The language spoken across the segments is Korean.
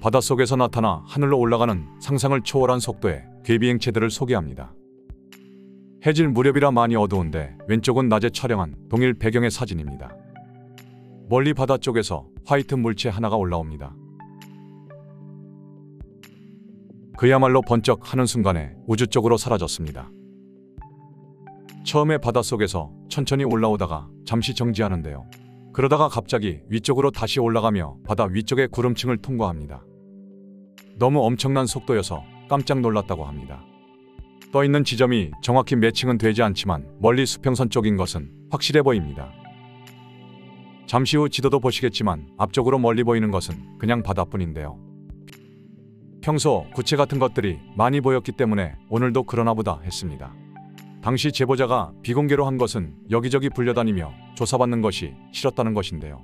바닷속에서 나타나 하늘로 올라가는 상상을 초월한 속도의 궤비행체들을 소개합니다. 해질 무렵이라 많이 어두운데 왼쪽은 낮에 촬영한 동일 배경의 사진입니다. 멀리 바다 쪽에서 화이트 물체 하나가 올라옵니다. 그야말로 번쩍 하는 순간에 우주 쪽으로 사라졌습니다. 처음에 바닷속에서 천천히 올라오다가 잠시 정지하는데요. 그러다가 갑자기 위쪽으로 다시 올라가며 바다 위쪽의 구름층을 통과합니다. 너무 엄청난 속도여서 깜짝 놀랐다고 합니다. 떠있는 지점이 정확히 매칭은 되지 않지만 멀리 수평선 쪽인 것은 확실해 보입니다. 잠시 후 지도도 보시겠지만 앞쪽으로 멀리 보이는 것은 그냥 바다뿐인데요. 평소 구체 같은 것들이 많이 보였기 때문에 오늘도 그러나 보다 했습니다. 당시 제보자가 비공개로 한 것은 여기저기 불려다니며 조사받는 것이 싫었다는 것인데요.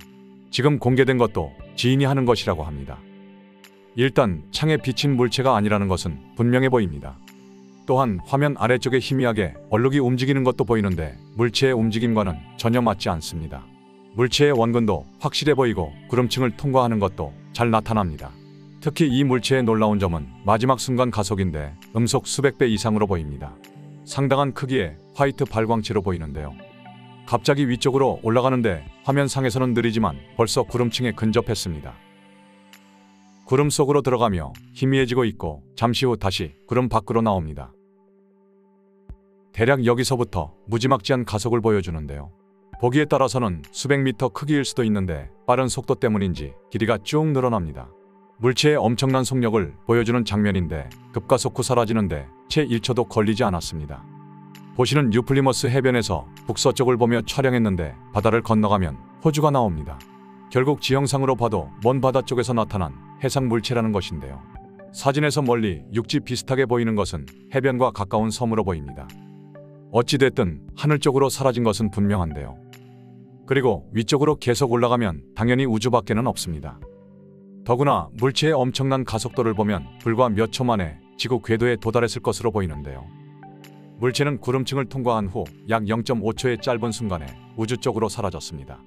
지금 공개된 것도 지인이 하는 것이라고 합니다. 일단 창에 비친 물체가 아니라는 것은 분명해 보입니다. 또한 화면 아래쪽에 희미하게 얼룩이 움직이는 것도 보이는데 물체의 움직임과는 전혀 맞지 않습니다. 물체의 원근도 확실해 보이고 구름층을 통과하는 것도 잘 나타납니다. 특히 이 물체의 놀라운 점은 마지막 순간 가속인데 음속 수백 배 이상으로 보입니다. 상당한 크기의 화이트 발광체로 보이는데요. 갑자기 위쪽으로 올라가는데 화면상에서는 느리지만 벌써 구름층에 근접했습니다. 구름 속으로 들어가며 희미해지고 있고 잠시 후 다시 구름 밖으로 나옵니다. 대략 여기서부터 무지막지한 가속을 보여주는데요. 보기에 따라서는 수백 미터 크기일 수도 있는데 빠른 속도 때문인지 길이가 쭉 늘어납니다. 물체의 엄청난 속력을 보여주는 장면인데 급가속 후 사라지는데 채 1초도 걸리지 않았습니다. 보시는 유플리머스 해변에서 북서쪽을 보며 촬영했는데 바다를 건너가면 호주가 나옵니다. 결국 지형상으로 봐도 먼 바다 쪽에서 나타난 해상 물체라는 것인데요. 사진에서 멀리 육지 비슷하게 보이는 것은 해변과 가까운 섬으로 보입니다. 어찌됐든 하늘 쪽으로 사라진 것은 분명한데요. 그리고 위쪽으로 계속 올라가면 당연히 우주 밖에는 없습니다. 더구나 물체의 엄청난 가속도를 보면 불과 몇 초 만에 지구 궤도에 도달했을 것으로 보이는데요. 물체는 구름층을 통과한 후 약 0.5초의 짧은 순간에 우주 쪽으로 사라졌습니다.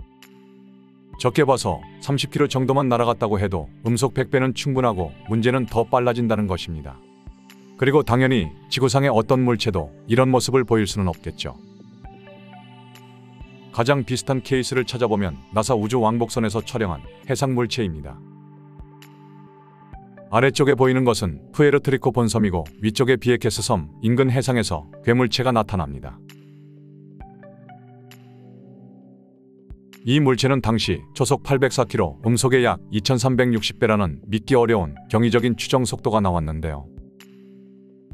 적게 봐서 30km 정도만 날아갔다고 해도 음속 100배는 충분하고 문제는 더 빨라진다는 것입니다. 그리고 당연히 지구상의 어떤 물체도 이런 모습을 보일 수는 없겠죠. 가장 비슷한 케이스를 찾아보면 나사 우주 왕복선에서 촬영한 해상 물체입니다. 아래쪽에 보이는 것은 푸에르트리코 본섬이고 위쪽에 비에케스 섬 인근 해상에서 괴물체가 나타납니다. 이 물체는 당시 초속 804km, 음속의 약 2360배라는 믿기 어려운 경이적인 추정 속도가 나왔는데요.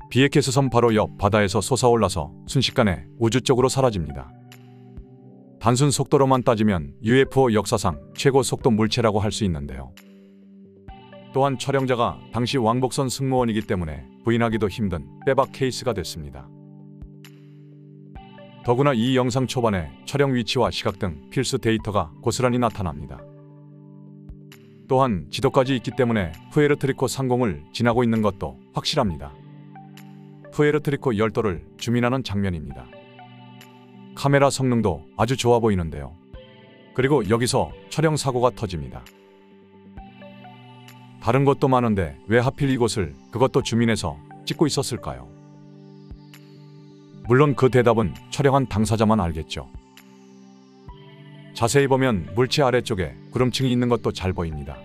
비에케스 섬 바로 옆 바다에서 솟아올라서 순식간에 우주 쪽으로 사라집니다. 단순 속도로만 따지면 UFO 역사상 최고 속도 물체라고 할 수 있는데요. 또한 촬영자가 당시 왕복선 승무원이기 때문에 부인하기도 힘든 빼박 케이스가 됐습니다. 더구나 이 영상 초반에 촬영 위치와 시각 등 필수 데이터가 고스란히 나타납니다. 또한 지도까지 있기 때문에 푸에르트리코 상공을 지나고 있는 것도 확실합니다. 푸에르트리코 열도를 주민하는 장면입니다. 카메라 성능도 아주 좋아 보이는데요. 그리고 여기서 촬영 사고가 터집니다. 다른 곳도 많은데 왜 하필 이곳을 그것도 주민에서 찍고 있었을까요? 물론 그 대답은 촬영한 당사자만 알겠죠. 자세히 보면 물체 아래쪽에 구름층이 있는 것도 잘 보입니다.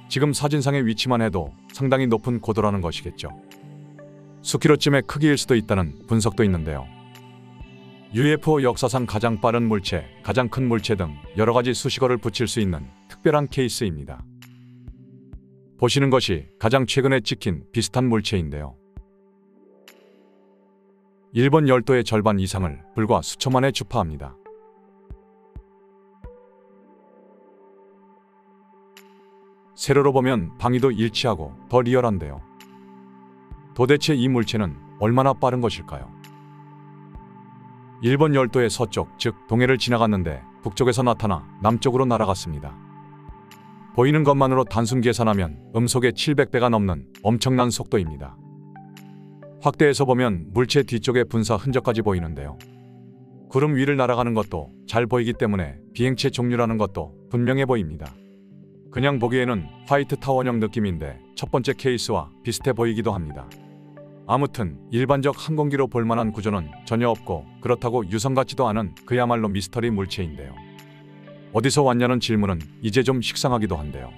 지금 사진상의 위치만 해도 상당히 높은 고도라는 것이겠죠. 수킬로쯤의 크기일 수도 있다는 분석도 있는데요. UFO 역사상 가장 빠른 물체, 가장 큰 물체 등 여러가지 수식어를 붙일 수 있는 특별한 케이스입니다. 보시는 것이 가장 최근에 찍힌 비슷한 물체인데요. 일본 열도의 절반 이상을 불과 수초 만에 주파합니다. 세로로 보면 방위도 일치하고 더 리얼한데요. 도대체 이 물체는 얼마나 빠른 것일까요? 일본 열도의 서쪽, 즉 동해를 지나갔는데 북쪽에서 나타나 남쪽으로 날아갔습니다. 보이는 것만으로 단순 계산하면 음속의 700배가 넘는 엄청난 속도입니다. 확대해서 보면 물체 뒤쪽에 분사 흔적까지 보이는데요. 구름 위를 날아가는 것도 잘 보이기 때문에 비행체 종류라는 것도 분명해 보입니다. 그냥 보기에는 화이트 타워형 느낌인데 첫 번째 케이스와 비슷해 보이기도 합니다. 아무튼 일반적 항공기로 볼만한 구조는 전혀 없고 그렇다고 유성 같지도 않은 그야말로 미스터리 물체인데요. 어디서 왔냐는 질문은 이제 좀 식상하기도 한데요.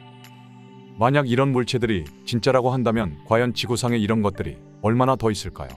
만약 이런 물체들이 진짜라고 한다면 과연 지구상에 이런 것들이 얼마나 더 있을까요?